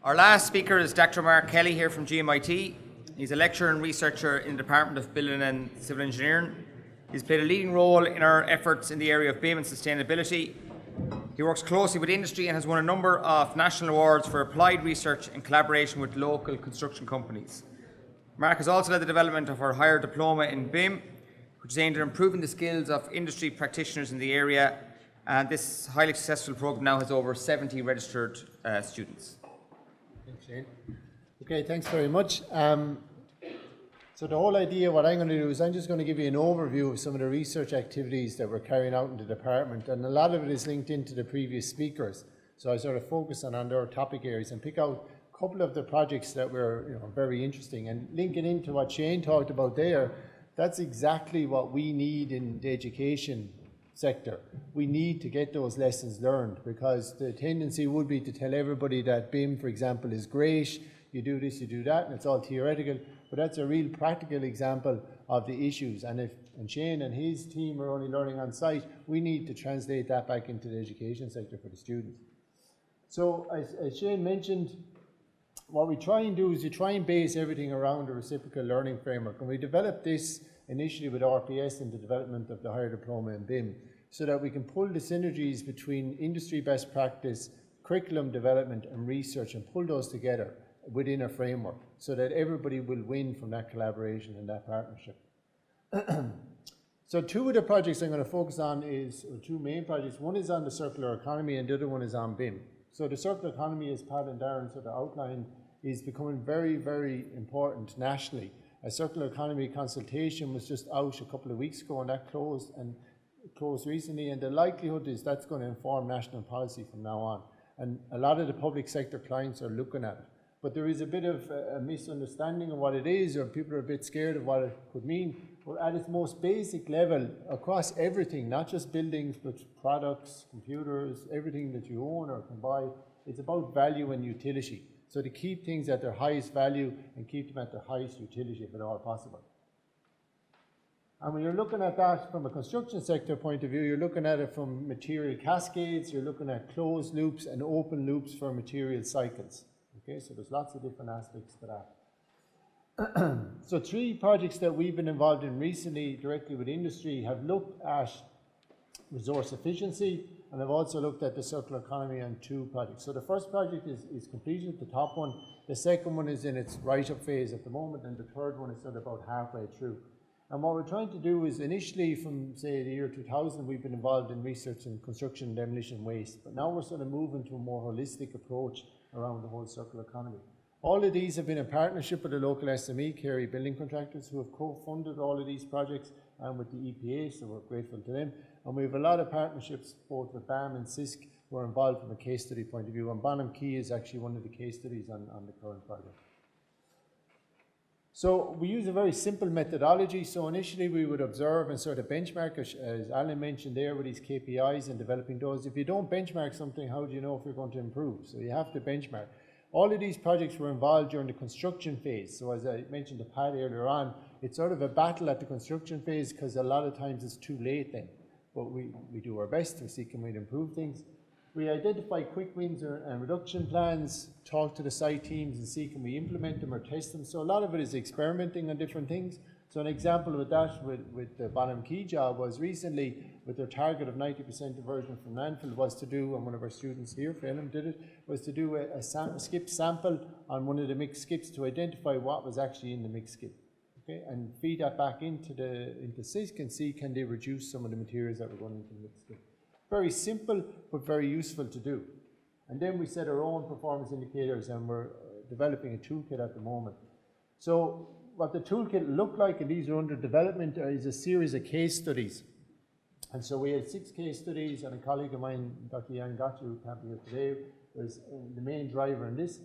Our last speaker is Dr. Mark Kelly here from GMIT. He's a lecturer and researcher in the Department of Building and Civil Engineering. He's played a leading role in our efforts in the area of BIM and sustainability. He works closely with industry and has won a number of national awards for applied research in collaboration with local construction companies. Mark has also led the development of our higher diploma in BIM, which is aimed at improving the skills of industry practitioners in the area. And this highly successful program now has over 70 registered students. Thanks, Shane. Okay, thanks very much. So the whole idea, what I'm going to do is I'm just going to give you an overview of some of the research activities that we're carrying out in the department, and a lot of it is linked into the previous speakers. So I sort of focus on their topic areas and pick out a couple of the projects that were very interesting, and linking into what Shane talked about there. That's exactly what we need in the education sector. We need to get those lessons learned, because the tendency would be to tell everybody that BIM, for example, is great, you do this, you do that, and it's all theoretical, but that's a real practical example of the issues. And Shane and his team are only learning on site, we need to translate that back into the education sector for the students. So as Shane mentioned, what we try and do is we try and base everything around a reciprocal learning framework, and we developed this initially with RPS in the development of the higher diploma in BIM, so that we can pull the synergies between industry best practice, curriculum development and research, and pull those together within a framework so that everybody will win from that collaboration and that partnership. So two of the projects I'm going to focus on or two main projects. One is on the circular economy and the other one is on BIM. So the circular economy, as Pat and Darren sort of outlined, is becoming very, very important nationally. A circular economy consultation was just out a couple of weeks ago, and that closed recently, and the likelihood is that's going to inform national policy from now on. And a lot of the public sector clients are looking at it. But there is a bit of a misunderstanding of what it is, or people are a bit scared of what it could mean. But at its most basic level, across everything, not just buildings, but products, computers, everything that you own or can buy, it's about value and utility. So to keep things at their highest value and keep them at their highest utility if at all possible. And when you're looking at that from a construction sector point of view, you're looking at it from material cascades, you're looking at closed loops and open loops for material cycles. Okay, so there's lots of different aspects to that. So three projects that we've been involved in recently directly with industry have looked at resource efficiency, and I've also looked at the circular economy on two projects. So the first project is completed, the top one. The second one is in its write-up phase at the moment, and the third one is sort of about halfway through. And what we're trying to do is initially from, say, the year 2000, we've been involved in research in construction, demolition, waste. But now we're sort of moving to a more holistic approach around the whole circular economy. All of these have been in partnership with the local SME, Kerry Building Contractors, who have co-funded all of these projects, and with the EPA, so we're grateful to them. And we have a lot of partnerships both with BAM and CISC who are involved from a case study point of view, and Bonham Key is actually one of the case studies on the current project. So we use a very simple methodology. So initially we would observe and sort of benchmark, as Alan mentioned there, with these KPIs and developing those. If you don't benchmark something, how do you know if you're going to improve? So you have to benchmark. All of these projects were involved during the construction phase. So as I mentioned to Pat earlier on, it's sort of a battle at the construction phase because a lot of times it's too late then. But we do our best to see can we improve things. We identify quick wins and reduction plans, talk to the site teams and see can we implement them or test them. So a lot of it is experimenting on different things. So an example with that with the Bonham Key job was recently with their target of 90% diversion from landfill was to do, and one of our students here, Phelan, did it, was to do a skip sample on one of the mixed skips to identify what was actually in the mixed skip. Okay, and feed that back into CISC and see can they reduce some of the materials that were going into the mixed skip. Very simple, but very useful to do. And then we set our own performance indicators, and we're developing a toolkit at the moment. So what the toolkit looked like, and these are under development, is a series of case studies. And so we had 6 case studies, and a colleague of mine, Dr. Jan Gotcha, who can't be here today, was the main driver in this.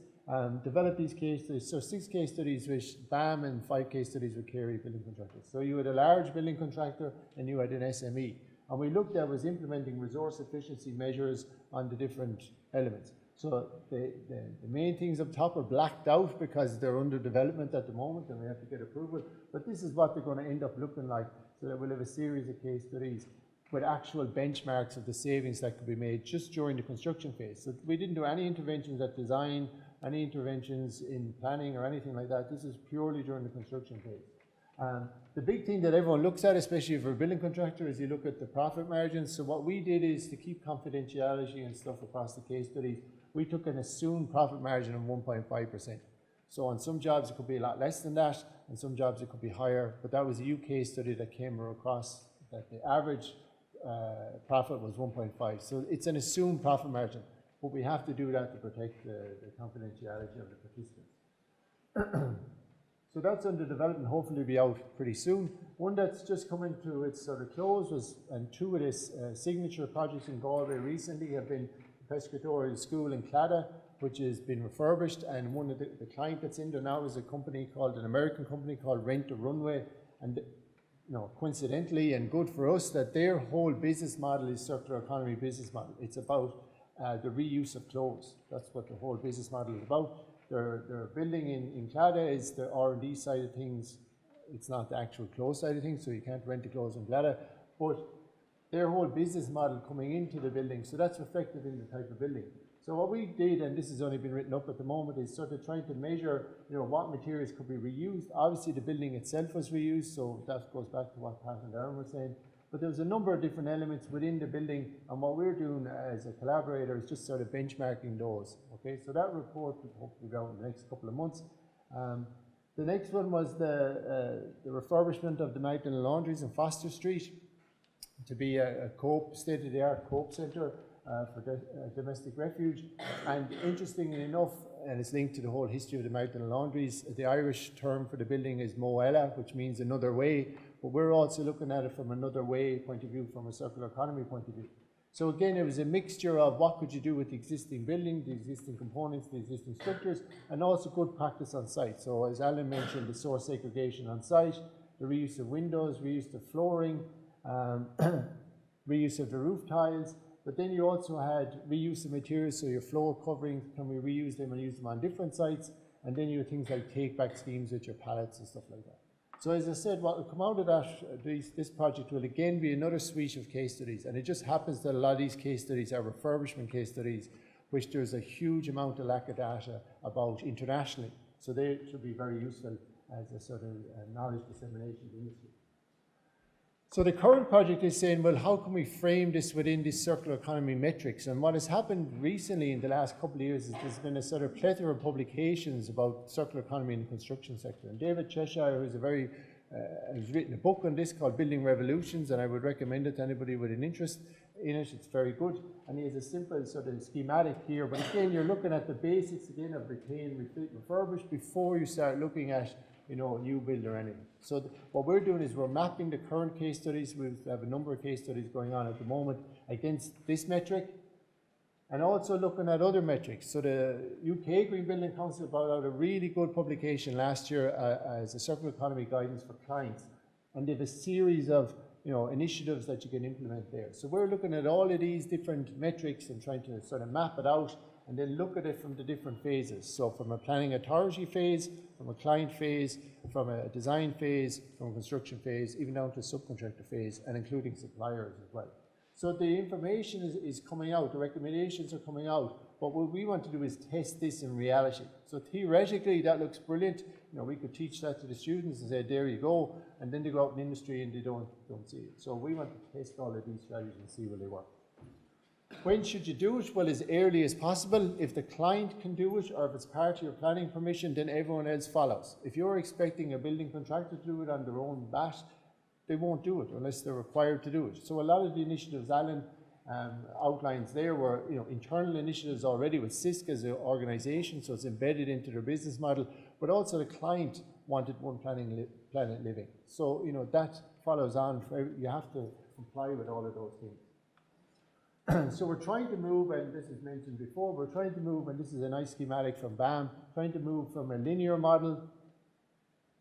Developed these case studies. So 6 case studies with BAM and 5 case studies with Kerry Building Contractors. So you had a large building contractor and you had an SME. And we looked at was implementing resource efficiency measures on the different elements. So the main things up top are blacked out because they're under development at the moment and we have to get approval. But this is what they're going to end up looking like. So that we'll have a series of case studies with actual benchmarks of the savings that could be made just during the construction phase. So we didn't do any interventions at design any interventions in planning or anything like that. This is purely during the construction phase. The big thing that everyone looks at, especially if you're a building contractor, is you look at the profit margins. So what we did is to keep confidentiality and stuff across the case studies, we took an assumed profit margin of 1.5%. So on some jobs it could be a lot less than that, and some jobs it could be higher, but that was a UK study that came across that the average profit was 1.5. So it's an assumed profit margin, but we have to do that to protect the confidentiality of the participants. So that's under development, hopefully be out pretty soon. One that's just coming to its sort of close was, and two of its signature projects in Galway recently have been the Pescatorial School in Claddagh, which has been refurbished, and one of the client that's in there now is a company called, an American company called Rent a Runway, and coincidentally and good for us that their whole business model is circular economy business model. It's about the reuse of clothes. That's what the whole business model is about. Their building in Claddagh is the R&D side of things. It's not the actual clothes side of things, so you can't rent the clothes in Claddagh, but their whole business model coming into the building, so that's reflected in the type of building. So what we did, and this has only been written up at the moment, is sort of trying to measure, what materials could be reused. Obviously the building itself was reused, so that goes back to what Pat and Darren were saying. But there was a number of different elements within the building, and what we're doing as a collaborator is just sort of benchmarking those. Okay, so that report will hopefully go out in the next couple of months. The next one was the refurbishment of the Magdalen Laundries in Foster Street to be a state-of-the-art cope centre for domestic refuge. And interestingly enough, and it's linked to the whole history of the Magdalen Laundries, the Irish term for the building is Moella, which means another way, but we're also looking at it from another way point of view, from a circular economy point of view. So again, it was a mixture of what could you do with the existing building, the existing components, the existing structures, and also good practice on site. So as Alan mentioned, the source segregation on site, the reuse of windows, reuse of flooring, reuse of the roof tiles, but then you also had reuse of materials, so your floor coverings, can we reuse them and use them on different sites? And then you have things like take-back schemes with your pallets and stuff like that. So as I said, what will come out of that, this project will again be another suite of case studies, and it just happens that a lot of these case studies are refurbishment case studies, which there's a huge amount of lack of data about internationally. So they should be very useful as a sort of knowledge dissemination to industry. So the current project is saying, well, how can we frame this within this circular economy metrics? And what has happened recently in the last couple of years is there's been a sort of plethora of publications about circular economy in the construction sector. And David Cheshire, who's has written a book on this called Building Revolutions, and I would recommend it to anybody with an interest in it. It's very good. And he has a simple sort of schematic here. But again, you're looking at the basics again of retain, refit, refurbish before you start looking at new build or anything. So what we're doing is we're mapping the current case studies. We have a number of case studies going on at the moment against this metric, and also looking at other metrics. So the UK Green Building Council brought out a really good publication last year as a circular economy guidance for clients, and they have a series of initiatives that you can implement there. So we're looking at all of these different metrics and trying to sort of map it out and then look at it from the different phases. So from a planning authority phase, from a client phase, from a design phase, from a construction phase, even down to subcontractor phase, and including suppliers as well. So the information is coming out, the recommendations are coming out, but what we want to do is test this in reality. So theoretically, that looks brilliant. We could teach that to the students and say, there you go, and then they go out in industry and they don't see it. So we want to test all of these strategies and see where they work. When should you do it? Well, as early as possible. If the client can do it, or if it's part of your planning permission, then everyone else follows. If you're expecting a building contractor to do it on their own bat, they won't do it unless they're required to do it. So a lot of the initiatives Alan outlines there were internal initiatives already with CISC as an organisation, so it's embedded into their business model, but also the client wanted one planet living. So that follows on. You have to comply with all of those things. So we're trying to move, and this is mentioned before, we're trying to move, and this is a nice schematic from BAM, trying to move from a linear model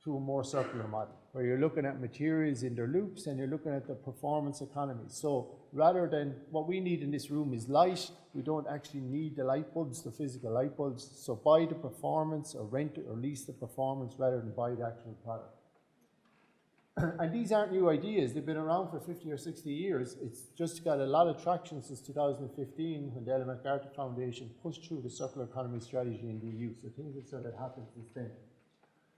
to a more circular model, where you're looking at materials in their loops and you're looking at the performance economy. So rather than what we need in this room is light, we don't actually need the light bulbs, the physical light bulbs. So buy the performance or rent or lease the performance rather than buy the actual product. And these aren't new ideas. They've been around for 50 or 60 years. It's just got a lot of traction since 2015 when the Ellen MacArthur Foundation pushed through the circular economy strategy in the EU. So things have sort of happened since then.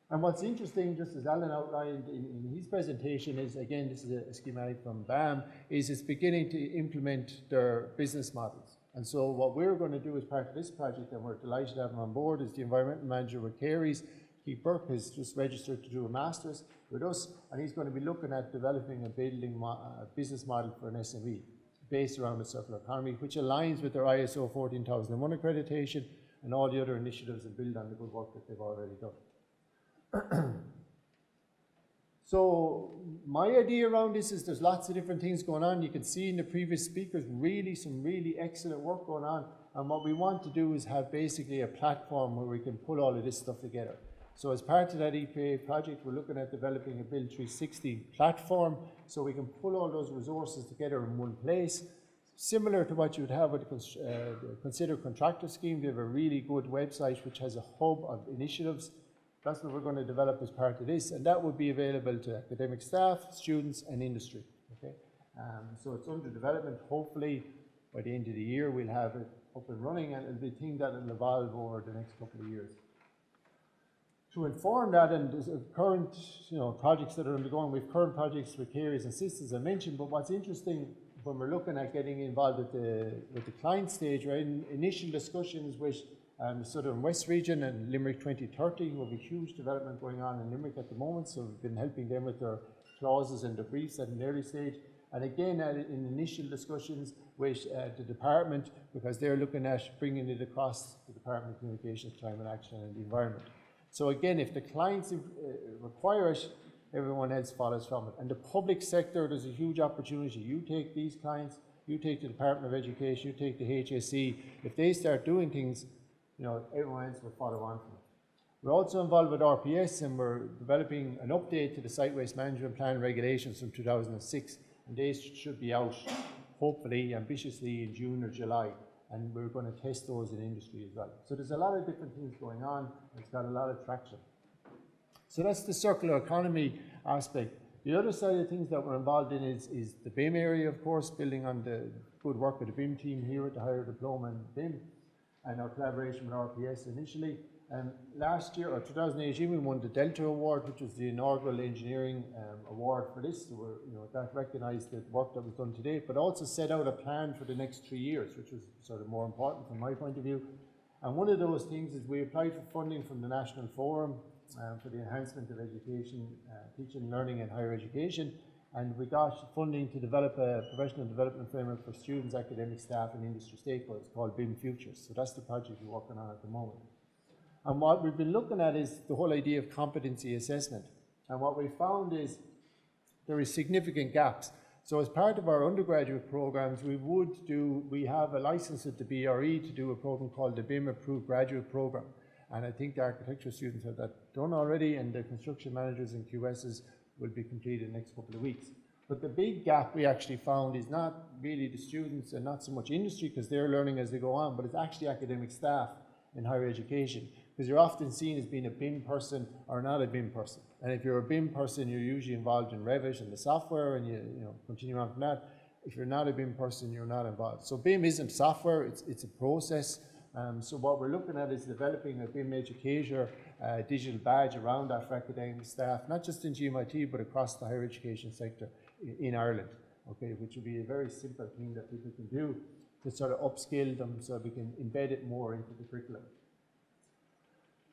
And what's interesting, just as Alan outlined in his presentation, is, again, this is a schematic from BAM, is it's beginning to implement their business models. And so what we're going to do as part of this project, and we're delighted to have him on board, is the environmental manager with Carey's. Keith Burke has just registered to do a master's with us, and he's going to be looking at developing a business model for an SME based around the circular economy, which aligns with their ISO 14001 accreditation and all the other initiatives that build on the good work that they've already done. So my idea around this is there's lots of different things going on. You can see in the previous speakers some really excellent work going on, and what we want to do is have basically a platform where we can pull all of this stuff together. So as part of that EPA project, we're looking at developing a Build 360 platform so we can pull all those resources together in one place, similar to what you would have with the Consider Contractor scheme. They have a really good website which has a hub of initiatives. That's what we're going to develop as part of this, and that would be available to academic staff, students, and industry. Okay, so it's under development. Hopefully, by the end of the year, we'll have it up and running, and it'll be a thing that will evolve over the next couple of years. To inform that, and there's current projects that are undergoing, we have current projects with Carey's and Sisters I mentioned, but what's interesting when we're looking at getting involved with the client stage, we're in initial discussions with the Southern West region and Limerick 2030. We have a huge development going on in Limerick at the moment, so we've been helping them with their clauses and their briefs at an early stage. And again, in initial discussions with the department, because they're looking at bringing it across the Department of Communications, Climate Action and the Environment. So again, if the clients require it, everyone else follows from it. And the public sector, there's a huge opportunity. You take these clients, you take the Department of Education, you take the HSE. If they start doing things, everyone else will follow on from it. We're also involved with RPS, and we're developing an update to the Site Waste Management Plan regulations from 2006. And they should be out, hopefully, ambitiously, in June or July. And we're going to test those in industry as well. So there's a lot of different things going on. It's got a lot of traction. So that's the circular economy aspect. The other side of things that we're involved in is the BIM area, of course, building on the good work of the BIM team here at the Higher Diploma in BIM, and our collaboration with RPS initially. Last year, or 2018, we won the Delta Award, which was the inaugural engineering award for this. So that recognised the work that was done to date, but also set out a plan for the next 3 years, which was sort of more important from my point of view. And one of those things is we applied for funding from the National Forum for the enhancement of education, teaching, learning and higher education. And we got funding to develop a professional development framework for students, academic staff and industry stakeholders called BIM Futures. So that's the project we're working on at the moment. And what we've been looking at is the whole idea of competency assessment. And what we found is there is significant gaps. So as part of our undergraduate programs, we have a license with the BRE to do a program called the BIM Approved Graduate Program. And I think the architecture students have that done already, and the construction managers and QSs will be completed in the next couple of weeks. But the big gap we actually found is not really the students and not so much industry, because they're learning as they go on, but it's actually academic staff in higher education. Because you're often seen as being a BIM person or not a BIM person. And if you're a BIM person, you're usually involved in Revit and the software, and you continue on from that. If you're not a BIM person, you're not involved. So BIM isn't software, it's a process. So what we're looking at is developing a BIM educator digital badge around that for academic staff, not just in GMIT, but across the higher education sector in Ireland, okay, which will be a very simple thing that people can do to sort of upskill them so we can embed it more into the curriculum.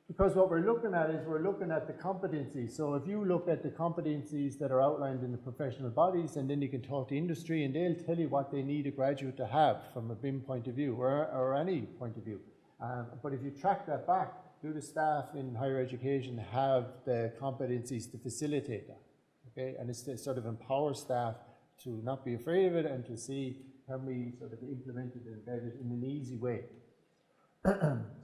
Because what we're looking at is we're looking at the competencies. So if you look at the competencies that are outlined in the professional bodies, and then you can talk to industry and they'll tell you what they need a graduate to have from a BIM point of view or any point of view. But if you track that back, do the staff in higher education have the competencies to facilitate that? Okay, and it's to sort of empower staff to not be afraid of it and to see can we sort of implement it and embed it in an easy way.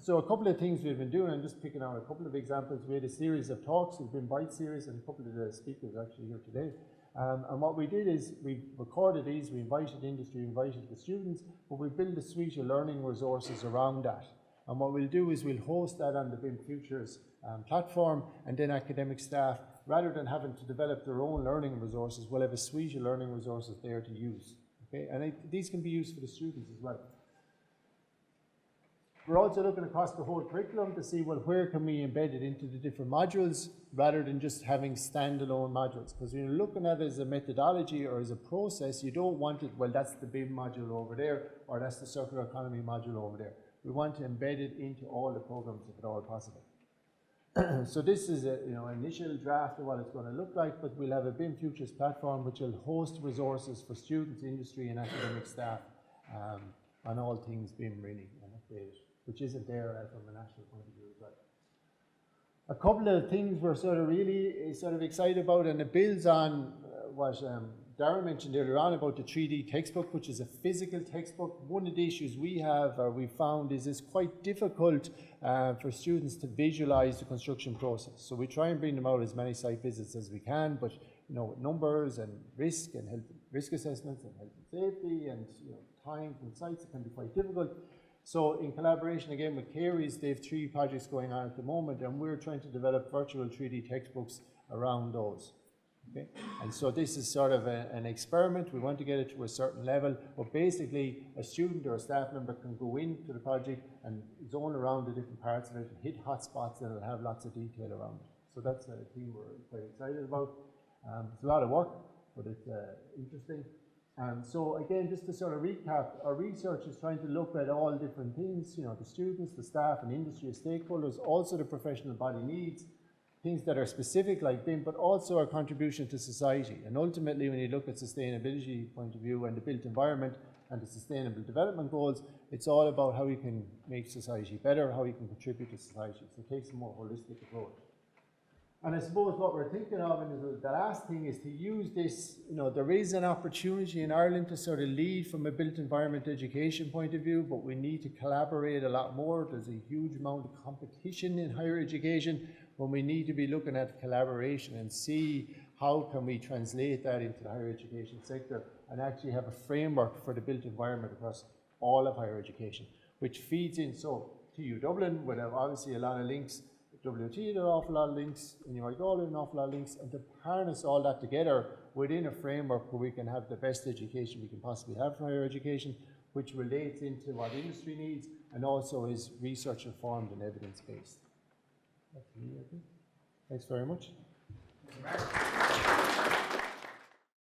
So a couple of things we've been doing, I'm just picking out a couple of examples. We had a series of talks, we've been BITE series, and a couple of the speakers are actually here today. And what we did is we recorded these, we invited industry, invited the students, but we built a suite of learning resources around that. And what we'll do is we'll host that on the BIM Futures platform, and then academic staff rather than having to develop their own learning resources, we'll have a suite of learning resources there to use. Okay? And these can be used for the students as well. We're also looking across the whole curriculum to see, well, where can we embed it into the different modules rather than just having standalone modules. Because when you're looking at it as a methodology or as a process, you don't want it, well, that's the BIM module over there, or that's the circular economy module over there. We want to embed it into all the programs if at all possible. So this is an initial draft of what it's going to look like, but we'll have a BIM Futures platform which will host resources for students, industry and academic staff on all things BIM really and updated, which isn't there from a national point of view as well. A couple of things we're really excited about, and it builds on what Darren mentioned earlier on about the 3D textbook, which is a physical textbook. One of the issues we found is it's quite difficult for students to visualize the construction process. So we try and bring them out as many site visits as we can, but with numbers and risk and risk assessments and health and safety and time and sites, it can be quite difficult. So in collaboration again with Carey's, they have 3 projects going on at the moment, and we're trying to develop virtual 3D textbooks around those. Okay? And so this is sort of an experiment. We want to get it to a certain level, but basically a student or a staff member can go into the project and zone around the different parts of it, hit hotspots, and it'll have lots of detail around it. So that's a theme we're quite excited about. It's a lot of work, but it's interesting. So again, just to sort of recap, our research is trying to look at all different things, the students, the staff and industry stakeholders, also the professional body needs, things that are specific like BIM, but also our contribution to society. And ultimately, when you look at sustainability point of view and the built environment and the sustainable development goals, it's all about how we can make society better, how we can contribute to society. So it takes a more holistic approach. And I suppose what we're thinking of, and the last thing is to use this, there is an opportunity in Ireland to sort of lead from a built environment education point of view, but we need to collaborate a lot more. There's a huge amount of competition in higher education when we need to be looking at collaboration and see how can we translate that into the higher education sector and actually have a framework for the built environment across all of higher education, which feeds in. So TU Dublin would have obviously a lot of links, WT had an awful lot of links, and you might go an awful lot of links, and to harness all that together within a framework where we can have the best education we can possibly have for higher education, which relates into what industry needs and also is research informed and evidence based. That's me, I think. Thanks very much. Thank you, Mark.